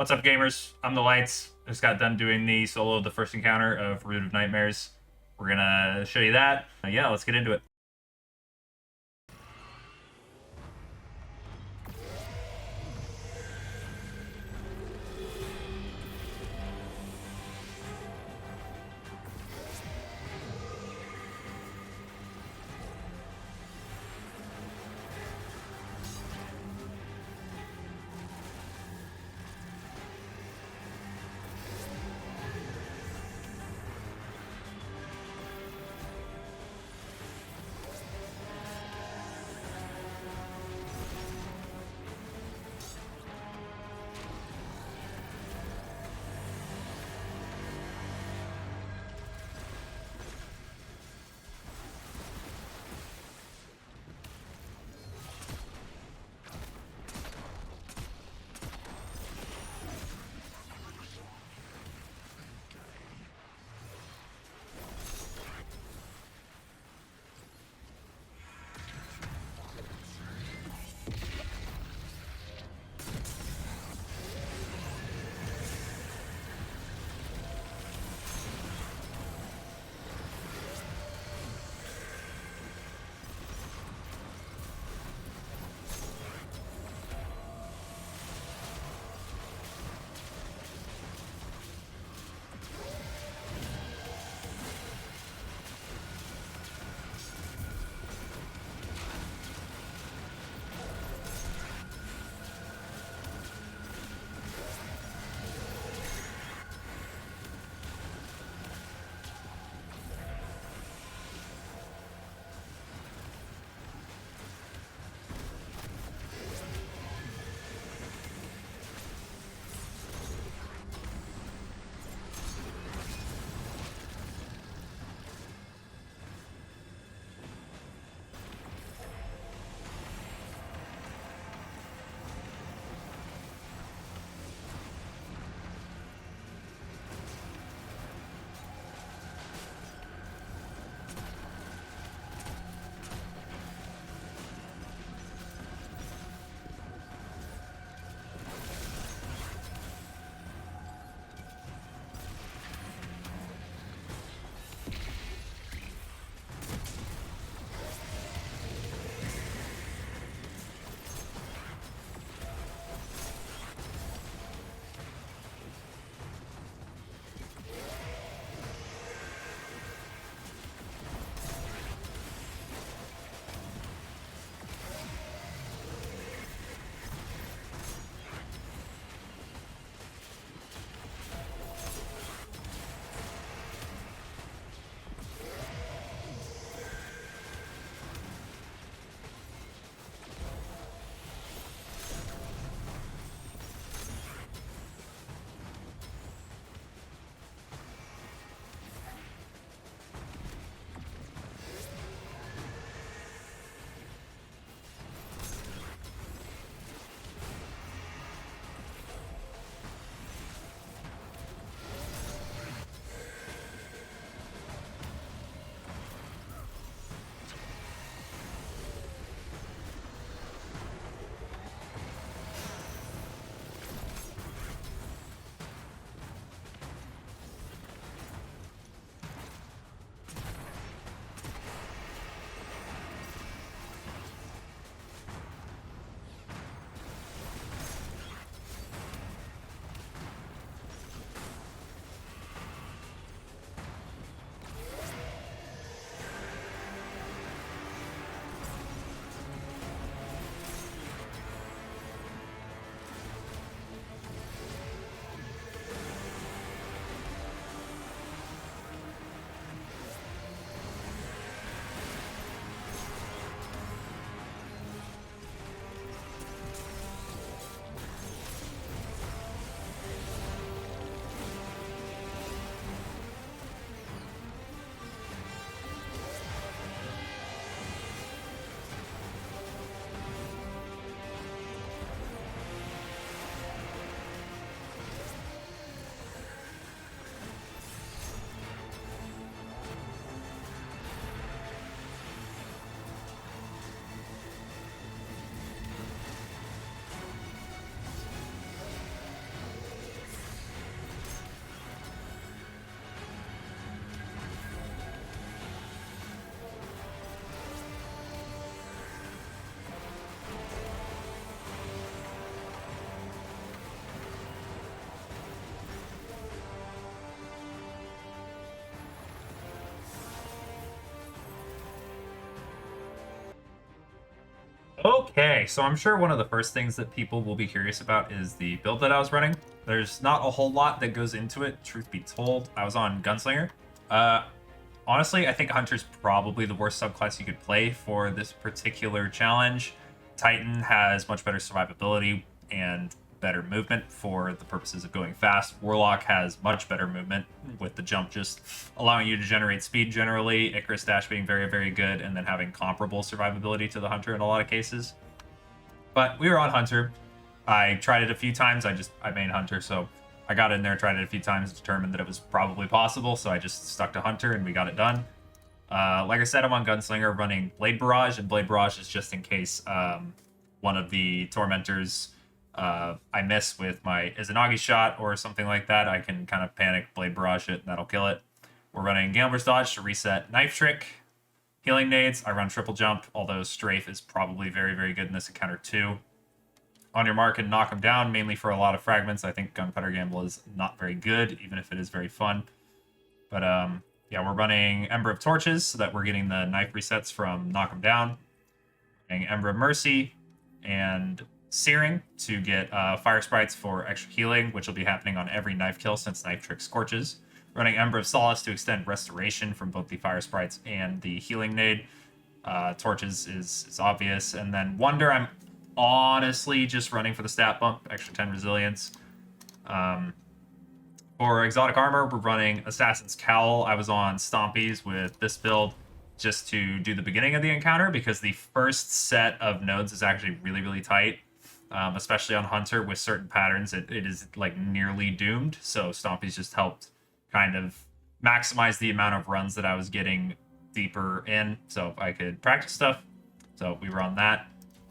What's up, gamers? I'm the Lights. Just got done doing the solo of the first encounter of Root of Nightmares. We're gonna show you that. Yeah, let's get into it. Okay, so I'm sure one of the first things that people will be curious about is the build that I was running. There's not a whole lot that goes into it, truth be told. I was on Gunslinger. Uh, Honestly, I think Hunter's probably the worst subclass you could play for this particular challenge. Titan has much better survivability and better movement for the purposes of going fast. Warlock has much better movement with the jump just allowing you to generate speed generally. Icarus Dash being very, very good, and then having comparable survivability to the Hunter in a lot of cases. But we were on Hunter. I tried it a few times. I main Hunter, so I got in there, tried it a few times, determined that it was probably possible, so I just stuck to Hunter and we got it done. Like I said, I'm on Gunslinger running Blade Barrage, and Blade Barrage is just in case one of the Tormentors I miss with my Izanagi shot or something like that. I can kind of panic Blade Barrage it, and that'll kill it. We're running Gambler's Dodge to reset Knife Trick. Healing Nades, I run Triple Jump, although Strafe is probably very, very good in this encounter too. On your mark and knock them down, mainly for a lot of fragments. I think Gunpowder Gamble is not very good, even if it is very fun. But yeah, we're running Ember of Torches so that we're getting the knife resets from knock them down. Running Ember of Mercy and Searing to get Fire Sprites for extra healing, which will be happening on every knife kill since Knife Trick scorches. Running Ember of Solace to extend Restoration from both the Fire Sprites and the Healing Nade. Torches is obvious. And then Wonder, I'm honestly just running for the stat bump, extra 10 resilience. For exotic armor, we're running Assassin's Cowl. I was on Stompies with this build just to do the beginning of the encounter because the first set of nodes is actually really, really tight, especially on Hunter with certain patterns. It is like nearly doomed, so Stompies just helped kind of maximize the amount of runs that I was getting deeper in so I could practice stuff. So we were on that.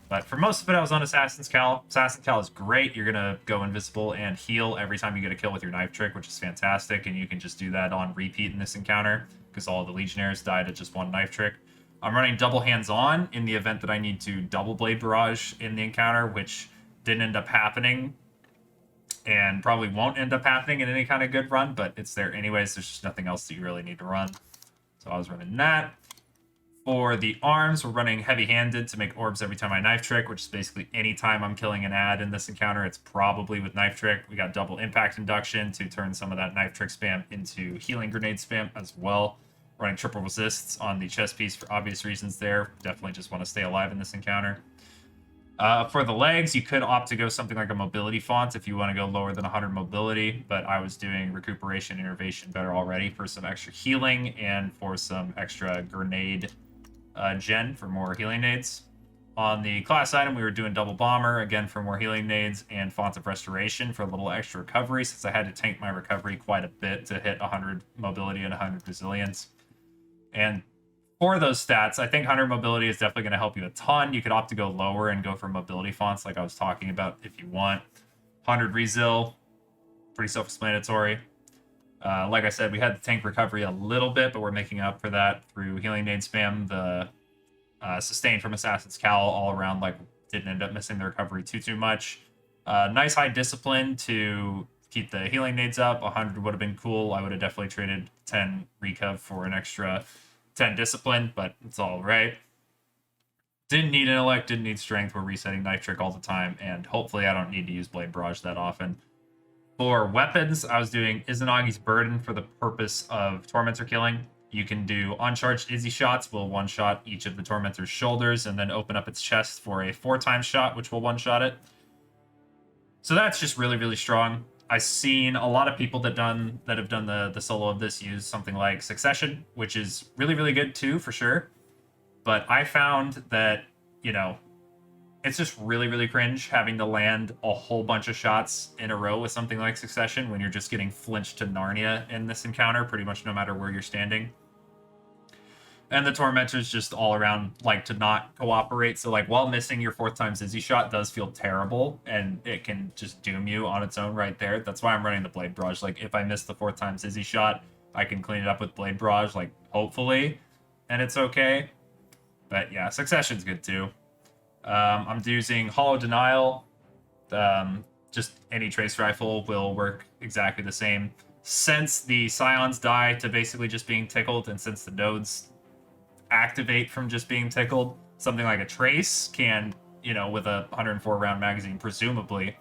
But for most of it, I was on Assassin's Cowl. Assassin's Cowl is great. You're going to go invisible and heal every time you get a kill with your Knife Trick, which is fantastic. And you can just do that on repeat in this encounter because all the Legionnaires died at just one Knife Trick. I'm running double hands-on in the event that I need to double Blade Barrage in the encounter, which didn't end up happening and probably won't end up happening in any kind of good run, but it's there anyways. There's just nothing else that you really need to run. So I was running that. For the arms, we're running heavy-handed to make orbs every time I Knife Trick, which is basically any time I'm killing an ad in this encounter, it's probably with Knife Trick. We got double impact induction to turn some of that Knife Trick spam into healing grenade spam as well. Running triple resists on the chest piece for obvious reasons there. Definitely just want to stay alive in this encounter. For the legs, you could opt to go something like a mobility font if you want to go lower than 100 mobility, but I was doing recuperation innervation better already for some extra healing and for some extra grenade gen for more healing nades. On the class item, we were doing double bomber again for more healing nades and font of restoration for a little extra recovery since I had to tank my recovery quite a bit to hit 100 mobility and 100 resilience. And for those stats, I think 100 mobility is definitely going to help you a ton. You could opt to go lower and go for mobility fonts like I was talking about if you want. 100 resil, pretty self-explanatory. Like I said, we had the tank recovery a little bit, but we're making up for that through healing nade spam. The sustain from Assassin's Cowl all around like didn't end up missing the recovery too much. Nice high discipline to keep the healing nades up. 100 would have been cool. I would have definitely traded 10 recuv for an extra 10 discipline, but it's all right. Didn't need intellect, didn't need strength. We're resetting Knife Trick all the time, and hopefully I don't need to use Blade Barrage that often. For weapons, I was doing Izanagi's Burden for the purpose of Tormentor killing. You can do uncharged Izzy shots, will one-shot each of the Tormentor's shoulders, and then open up its chest for a 4-time shot, which will one-shot it. So that's just really, really strong. I've seen a lot of people that have done the solo of this use something like Succession, which is really, really good too, for sure. But I found that, you know, it's just really, really cringe having to land a whole bunch of shots in a row with something like Succession when you're just getting flinched to Narnia in this encounter, pretty much no matter where you're standing. And the Tormentors just all around like to not cooperate. So like while missing your 4th time Izzy shot does feel terrible and it can just doom you on its own right there. That's why I'm running the Blade Barrage. Like if I miss the 4th time Izzy shot, I can clean it up with Blade Barrage, like hopefully, and it's okay. But yeah, Succession's good too. I'm using Hollow Denial. Just any trace rifle will work exactly the same. Since the Scions die to basically just being tickled, and since the nodes activate from just being tickled, something like a trace can you know, with a 104 round magazine, presumably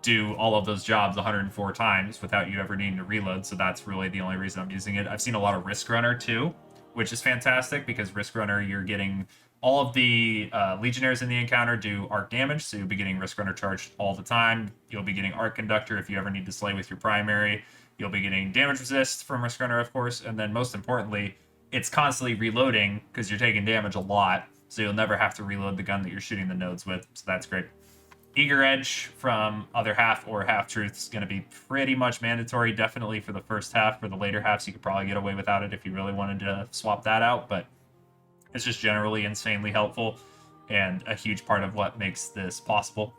do all of those jobs 104 times without you ever needing to reload. So that's really the only reason I'm using it. I've seen a lot of Risk Runner too, which is fantastic because Risk Runner, you're getting all of the Legionnaires in the encounter do arc damage, so you'll be getting Risk Runner charged all the time. You'll be getting Arc Conductor if you ever need to slay with your primary. You'll be getting damage resist from Risk Runner, of course, and then most importantly, it's constantly reloading because you're taking damage a lot, so you'll never have to reload the gun that you're shooting the nodes with, so that's great. Eager Edge from Other Half or Half Truth is going to be pretty much mandatory, definitely for the first half. For the later halves, you could probably get away without it if you really wanted to swap that out, but it's just generally insanely helpful and a huge part of what makes this possible.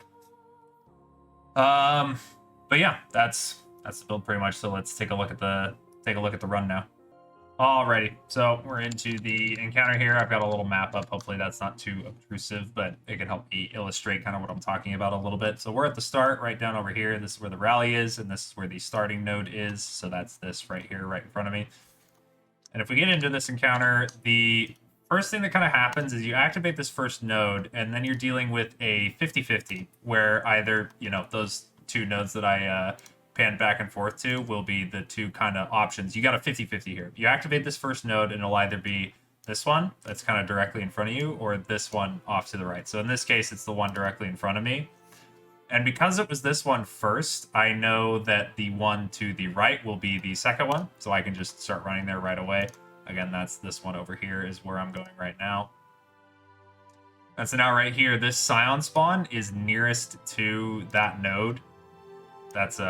But yeah, that's the build pretty much. So let's take a look at the run now. Alrighty, so we're into the encounter here. I've got a little map up. Hopefully that's not too obtrusive, but it can help me illustrate kind of what I'm talking about a little bit. So we're at the start right down over here. This is where the rally is, and this is where the starting node is. So that's this right here, right in front of me. And if we get into this encounter, the first thing that kind of happens is you activate this first node, and then you're dealing with a 50-50, where either, you know, those two nodes that I pan back and forth to will be the two kind of options. You got a 50-50 here. You activate this first node and it'll either be this one that's kind of directly in front of you or this one off to the right. So in this case, it's the one directly in front of me. And because it was this one first, I know that the one to the right will be the second one. So I can just start running there right away. Again, that's this one over here is where I'm going right now. And so now right here, this Scion spawn is nearest to that node. That's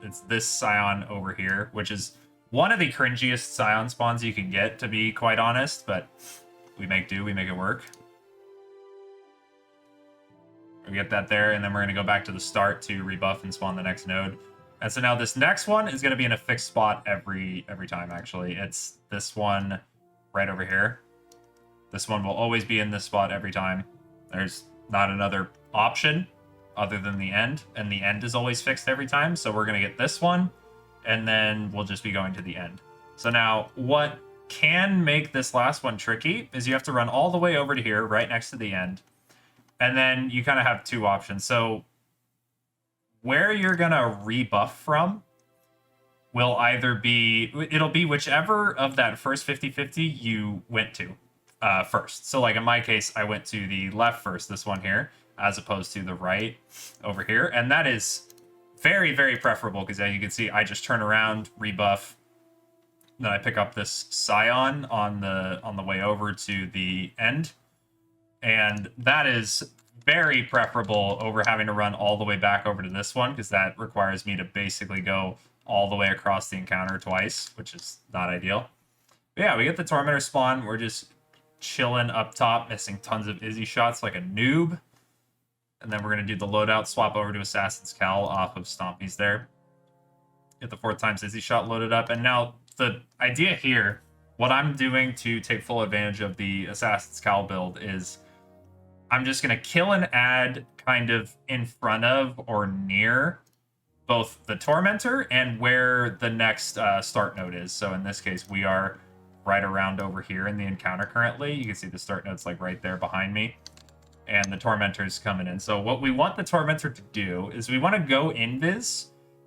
it's this Scion over here, which is one of the cringiest Scion spawns you can get, to be quite honest, but we make do, we make it work. We get that there, and then we're going to go back to the start to rebuff and spawn the next node. And so now this next one is going to be in a fixed spot every time, actually. It's this one right over here. This one will always be in this spot every time. There's not another option other than the end, and the end is always fixed every time. So we're going to get this one, and then we'll just be going to the end. So now what can make this last one tricky is you have to run all the way over to here, right next to the end, and then you kind of have two options. So where you're going to rebuff from will either be, it'll be whichever of that first 50-50 you went to first. So like in my case, I went to the left first, this one here, as opposed to the right over here. And that is very, very preferable because as you can see, I just turn around, rebuff, then I pick up this Scion on the way over to the end. And that is very preferable over having to run all the way back over to this one, because that requires me to basically go all the way across the encounter twice, which is not ideal. But yeah, we get the Tormentor spawn. We're just chilling up top, missing tons of Izzy shots like a noob. And then we're going to do the loadout, swap over to Assassin's Cowl off of Stompies there. Get the 4x Izzy shot loaded up. And now the idea here, what I'm doing to take full advantage of the Assassin's Cowl build is I'm just going to kill and add kind of in front of or near both the Tormentor and where the next start node is. So in this case, we are right around over here in the encounter currently. You can see the start node's like right there behind me. And the Tormentor's coming in. So what we want the Tormentor to do is we want to go invis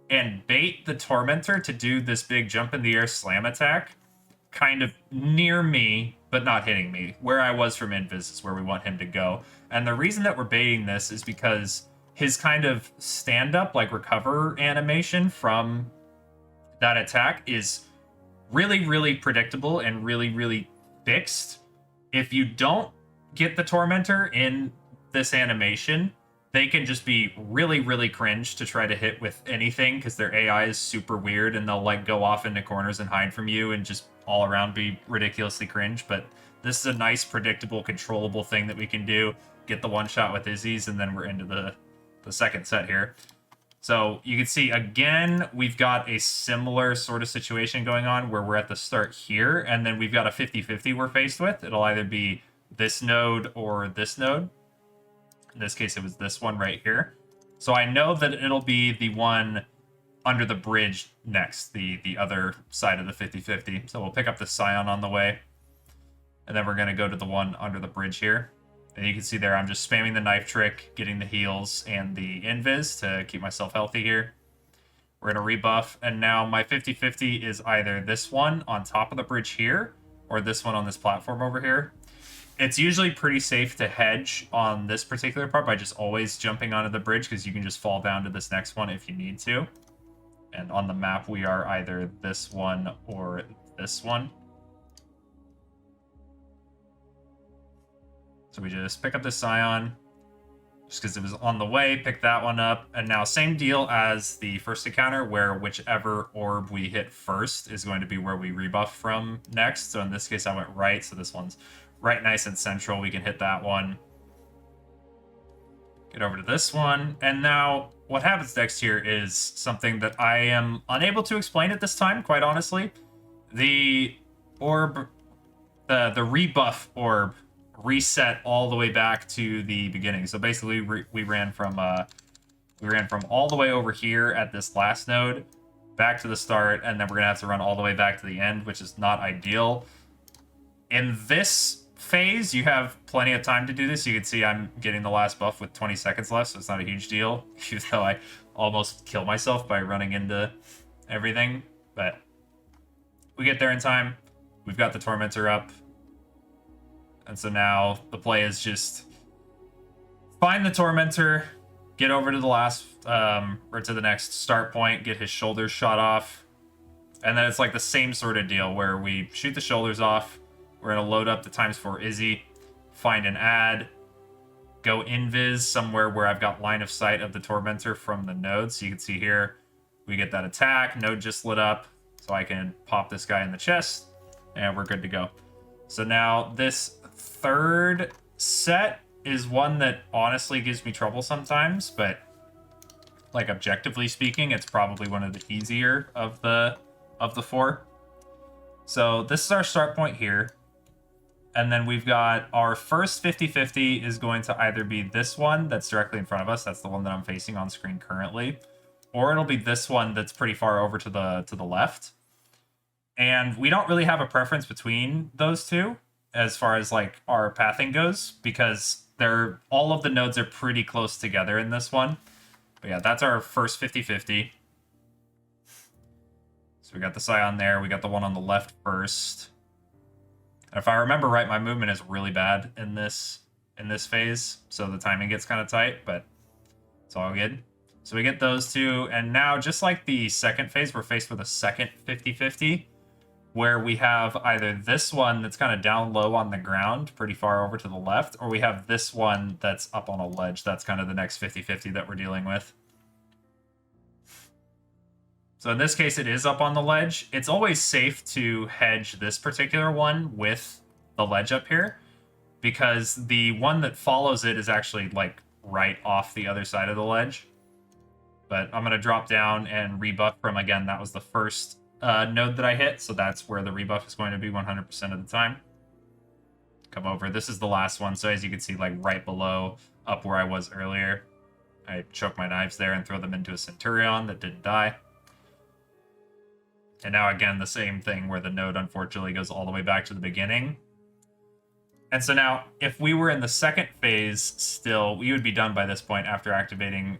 and bait the Tormentor to do this big jump in the air slam attack kind of near me, but not hitting me. Where I was from invis is where we want him to go. And the reason that we're baiting this is because his kind of stand-up, like recover animation from that attack is really, really predictable and really, really fixed. If you don't get the Tormentor in this animation, they can just be really, really cringe to try to hit with anything because their AI is super weird and they'll like go off into corners and hide from you and just all around be ridiculously cringe. But this is a nice, predictable, controllable thing that we can do. Get the one shot with Izzy's, and then we're into the second set here. So you can see, again, we've got a similar sort of situation going on where we're at the start here, and then we've got a 50-50 we're faced with. It'll either be this node or this node. In this case, it was this one right here. So I know that it'll be the one under the bridge next, the other side of the 50-50. So we'll pick up the Scion on the way. And then we're going to go to the one under the bridge here. And you can see there I'm just spamming the knife trick, getting the heals and the invis to keep myself healthy here. We're going to rebuff, and now my 50-50 is either this one on top of the bridge here, or this one on this platform over here. It's usually pretty safe to hedge on this particular part by just always jumping onto the bridge, because you can just fall down to this next one if you need to. And on the map, we are either this one or this one. So we just pick up the Scion, just because it was on the way, pick that one up. And now same deal as the first encounter, where whichever orb we hit first is going to be where we rebuff from next. So in this case, I went right, so this one's right nice and central. We can hit that one. Get over to this one. And now what happens next here is something that I am unable to explain at this time, quite honestly. The orb, the rebuff orb, reset all the way back to the beginning. So basically we ran from all the way over here at this last node back to the start, and then we're gonna have to run all the way back to the end, which is not ideal. In this phase, you have plenty of time to do this. You can see I'm getting the last buff with 20 seconds left, so it's not a huge deal, even though I almost killed myself by running into everything. But we get there in time. We've got the tormentor up. And so now the play is just find the tormentor, get over to the last, or to the next start point, get his shoulders shot off. And then it's like the same sort of deal where we shoot the shoulders off. We're going to load up the ×4 Izzy, find an ad, go invis somewhere where I've got line of sight of the tormentor from the node. So you can see here, we get that attack, node just lit up, so I can pop this guy in the chest, and we're good to go. So now this third set is one that honestly gives me trouble sometimes, but like objectively speaking, it's probably one of the easier of the four. So this is our start point here. And then we've got our first 50-50 is going to either be this one that's directly in front of us. That's the one that I'm facing on screen currently. Or it'll be this one that's pretty far over to the left. And we don't really have a preference between those two as far as like our pathing goes, because all of the nodes are pretty close together in this one. But yeah, that's our first 50-50. So we got the Scion there. We got the one on the left first. And if I remember right, my movement is really bad in this phase, so the timing gets kind of tight, but it's all good. So we get those two, and now just like the second phase, we're faced with a second 50-50, where we have either this one that's kind of down low on the ground, pretty far over to the left, or we have this one that's up on a ledge. That's kind of the next 50-50 that we're dealing with. So in this case, it is up on the ledge. It's always safe to hedge this particular one with the ledge up here, because the one that follows it is actually like right off the other side of the ledge. But I'm going to drop down and rebuff from, again, that was the first node that I hit, so that's where the rebuff is going to be 100% of the time. Come over. This is the last one, so as you can see, like right below, up where I was earlier, I choke my knives there and throw them into a Centurion that didn't die. And now, again, the same thing where the node, unfortunately, goes all the way back to the beginning. And so now, if we were in the second phase still, we would be done by this point after activating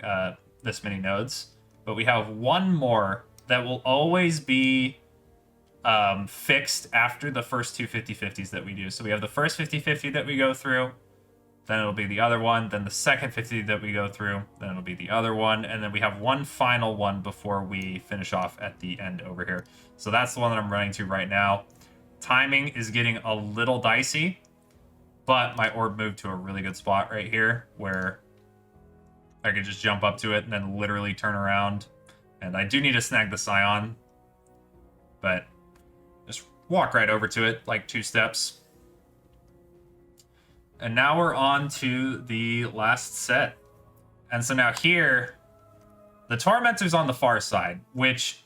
this many nodes. But we have one more that will always be fixed after the first two 50-50s that we do. So we have the first 50-50 that we go through, then it'll be the other one, then the second 50 that we go through, then it'll be the other one, and then we have one final one before we finish off at the end over here. So that's the one that I'm running to right now. Timing is getting a little dicey, but my orb moved to a really good spot right here where I could just jump up to it and then literally turn around. And I do need to snag the Scion, but just walk right over to it, like 2 steps. And now we're on to the last set. And so now here, the Tormentor's on the far side, which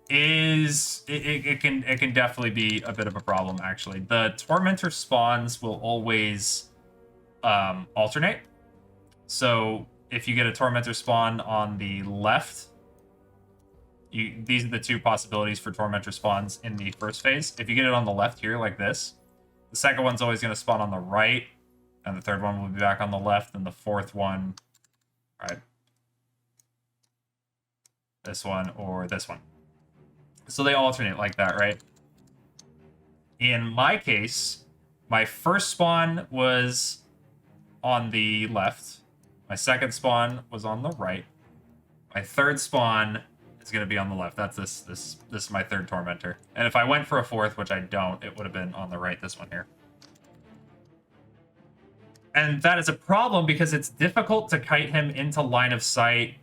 is, it can definitely be a bit of a problem, actually. The Tormentor spawns will always alternate. So if you get a Tormentor spawn on the left, these are the 2 possibilities for Tormentor spawns in the first phase. If you get it on the left here, like this, the second one's always going to spawn on the right, And the third one will be back on the left, and the fourth one, right? This one or this one. So they alternate like that, right? In my case, my first spawn was on the left. My second spawn was on the right. My third spawn is going to be on the left. That's this is my third tormentor. And if I went for a fourth, which I don't, it would have been on the right, this one here. And that is a problem because it's difficult to kite him into line of sight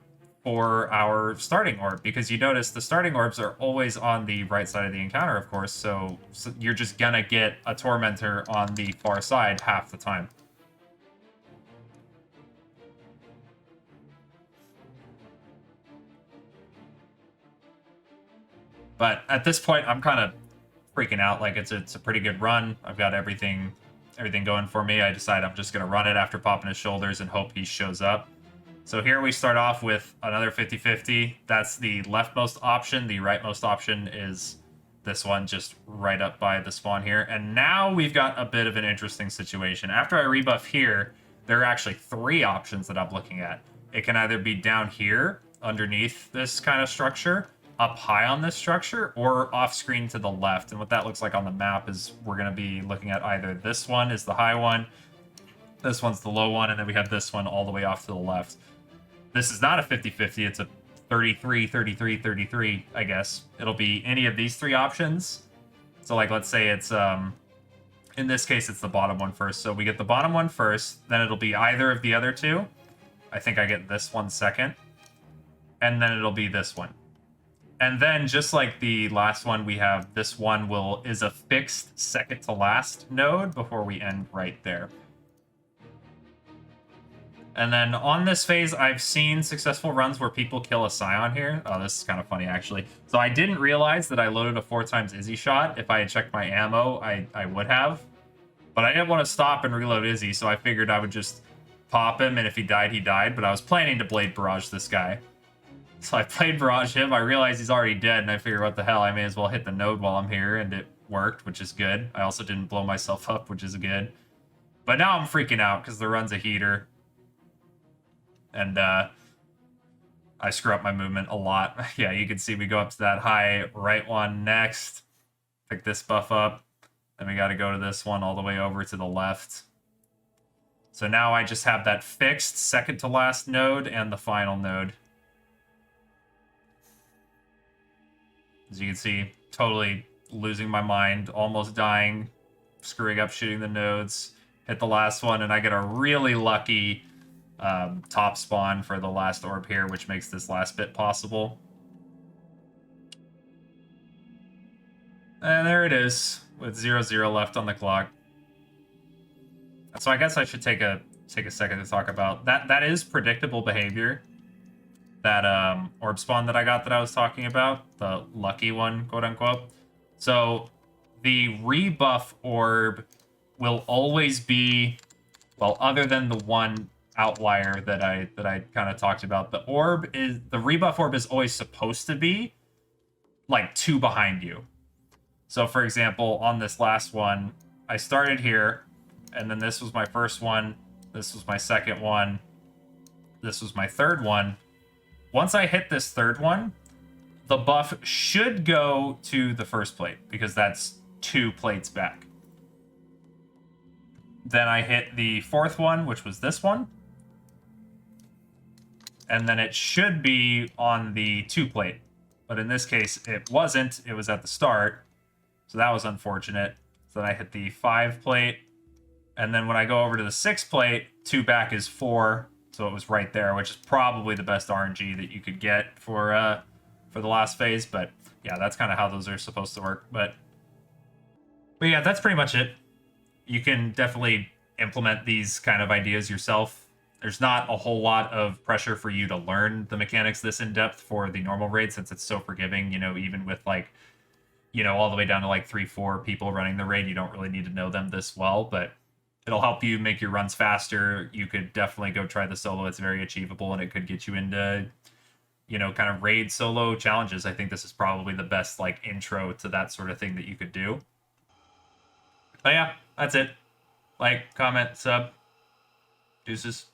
for our starting orb, because you notice the starting orbs are always on the right side of the encounter, of course, so you're just gonna get a tormentor on the far side half the time. But at this point, I'm kind of freaking out. Like, it's a pretty good run. I've got everything going for me. I decide I'm just gonna run it after popping his shoulders and hope he shows up. So here we start off with another 50-50. That's the leftmost option. The rightmost option is this one, just right up by the spawn here. And now we've got a bit of an interesting situation. After I rebuff here, there are actually 3 options that I'm looking at. It can either be down here, underneath this kind of structure, up high on this structure, or off screen to the left. And what that looks like on the map is we're going to be looking at either this one is the high one, this one's the low one, and then we have this one all the way off to the left. This is not a 50-50, it's a 33-33-33, I guess. It'll be any of these 3 options. So, like, let's say it's, in this case, it's the bottom one first. So we get the bottom one first, then it'll be either of the other 2. I think I get this one second. And then it'll be this one. And then, just like the last one, we have this one is a fixed second to last node before we end right there. And then on this phase, I've seen successful runs where people kill a Scion here. Oh, this is kind of funny, actually. So I didn't realize that I loaded a 4x Izzy shot. If I had checked my ammo, I would have. But I didn't want to stop and reload Izzy, so I figured I would just pop him, and if he died, he died. But I was planning to Blade Barrage this guy. So I Blade Barrage him. I realized he's already dead, and I figured, what the hell, I may as well hit the node while I'm here, and it worked, which is good. I also didn't blow myself up, which is good. But now I'm freaking out because the run's a heater. And I screw up my movement a lot. Yeah, you can see we go up to that high right one next. Pick this buff up. Then we got to go to this one all the way over to the left. So now I just have that fixed second to last node and the final node. As you can see, totally losing my mind, almost dying, screwing up shooting the nodes. Hit the last one, and I get a really lucky top spawn for the last orb here, which makes this last bit possible. And there it is, with 0-0 left on the clock. So I guess I should take a second to talk about that. That is predictable behavior. That orb spawn that I got that I was talking about, the lucky one, quote unquote. So the rebuff orb will always be, well, other than the one outlier that I kind of talked about, the rebuff orb is always supposed to be like 2 behind you. So for example, on this last one, I started here, and then this was my first one, this was my second one, this was my third one. Once I hit this third one, the buff should go to the first plate, because that's 2 plates back. Then I hit the fourth one, which was this one. And then it should be on the 2 plate. But in this case, it wasn't. It was at the start. So that was unfortunate. So then I hit the 5 plate. And then when I go over to the 6 plate, 2 back is 4. So it was right there, which is probably the best RNG that you could get for the last phase. But yeah, that's kind of how those are supposed to work. But yeah, that's pretty much it. You can definitely implement these kind of ideas yourself. There's not a whole lot of pressure for you to learn the mechanics this in depth for the normal raid, since it's so forgiving, you know, even with like, you know, all the way down to like 3-4 people running the raid, you don't really need to know them this well, but it'll help you make your runs faster. You could definitely go try the solo. It's very achievable, and it could get you into, you know, kind of raid solo challenges. I think this is probably the best like intro to that sort of thing that you could do. But yeah, that's it. Like, comment, sub. Deuces.